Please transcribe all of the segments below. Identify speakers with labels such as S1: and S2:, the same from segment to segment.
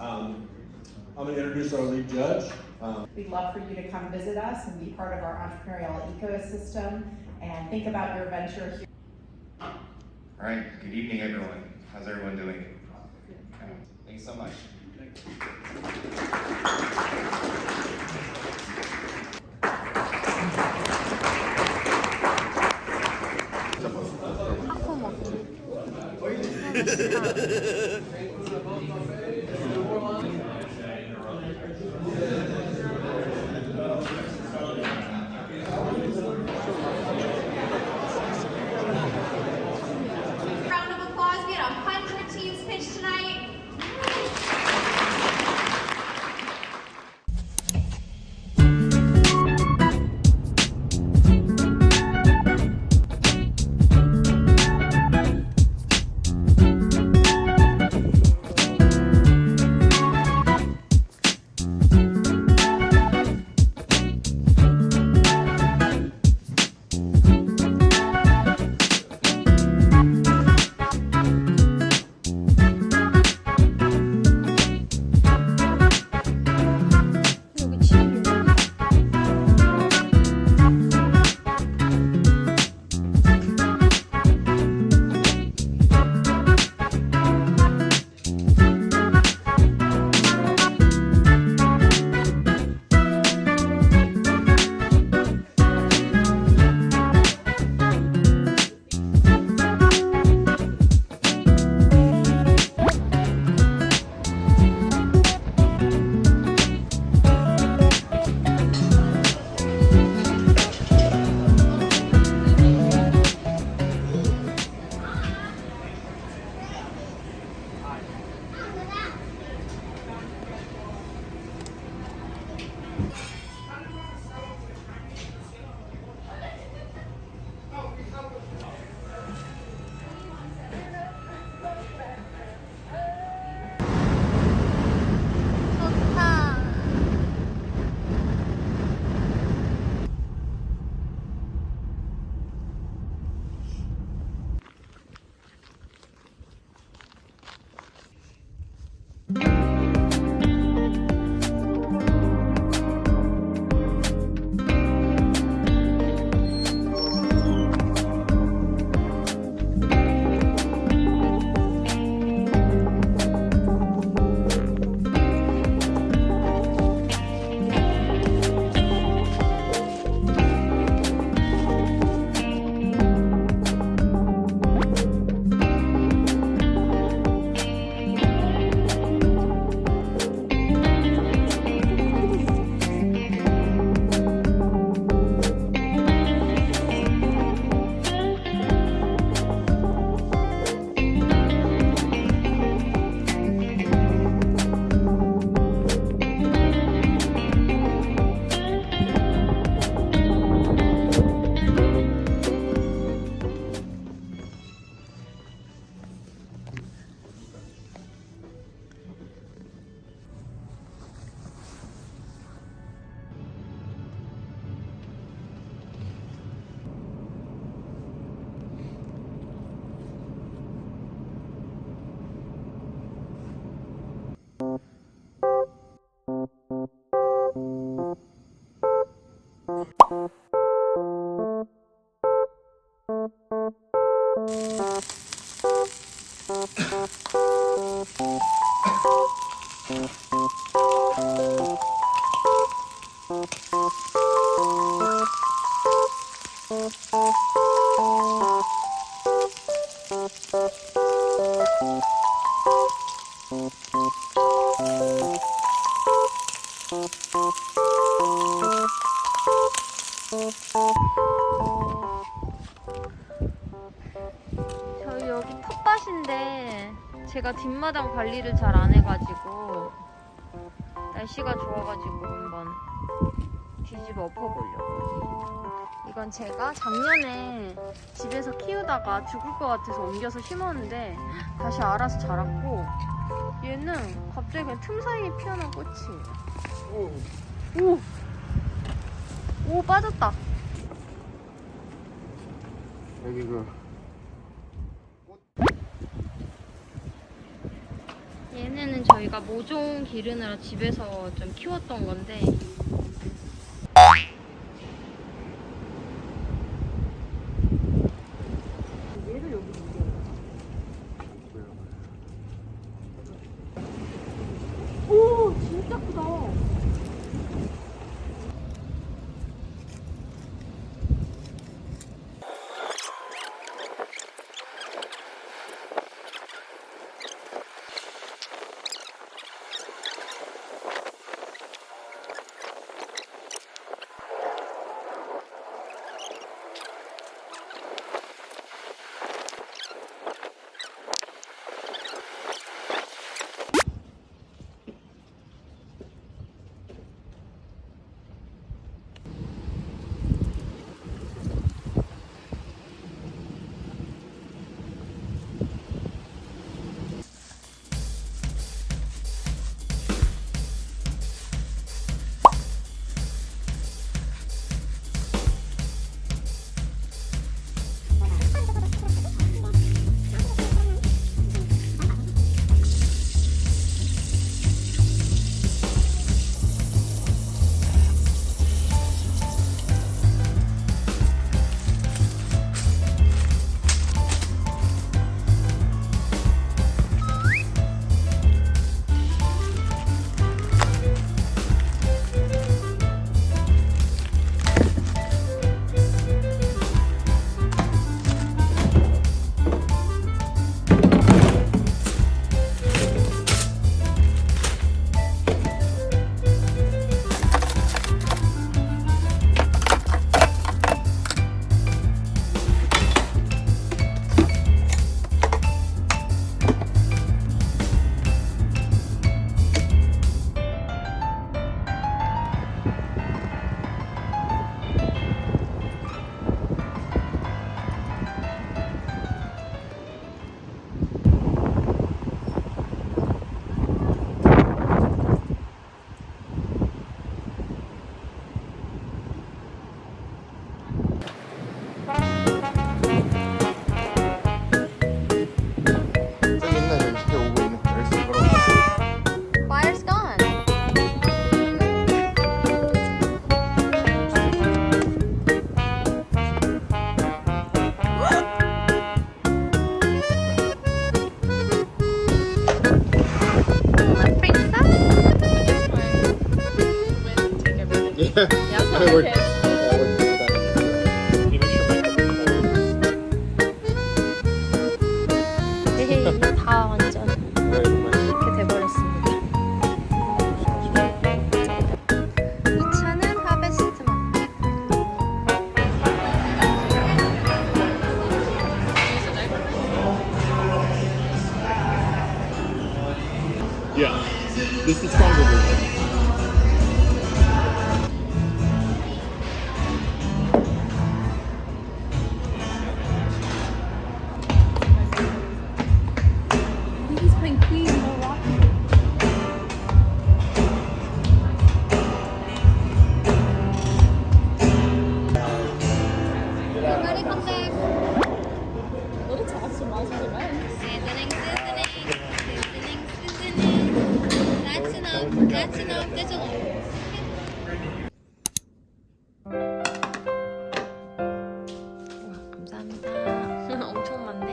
S1: I'm going to introduce our lead judge.
S2: We'd love for you to come visit us and be part of our entrepreneurial ecosystem and think about your venture here.
S3: All right, good evening, everyone. How's everyone doing? Thanks so much.
S4: 타코 먹기.
S5: Round of applause. We had a 100 teams pitch tonight.
S4: 여기 집이야. 좋다. 저희 여기 텃밭인데 제가 뒷마당 관리를 잘 안 해가지고 날씨가 좋아가지고 한번 뒤집어 엎어보려고. 이건 제가 작년에 집에서 키우다가 죽을 것 같아서 옮겨서 심었는데 다시 알아서 자랐고, 얘는 갑자기 그냥 틈 사이에 피어난 꽃이. 오 빠졌다.
S3: 여기 그
S4: 얘네는 저희가 모종 기르느라 집에서 좀 키웠던 건데 오 진짜 크다.
S3: 저기 있네. 저기 스테 오고 있네. 열심히 걸어가.
S4: Fire's gone.
S3: Yeah. I work.
S4: 다 완전 이렇게 돼버렸습니다. 이 차는 하베스트만.
S1: Yeah, this is the stronger version.
S4: Ready, come back. Seasoning. That's enough. That's enough. 와, 감사합니다. 엄청 많네.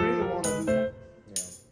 S6: either one of them.
S3: Yeah.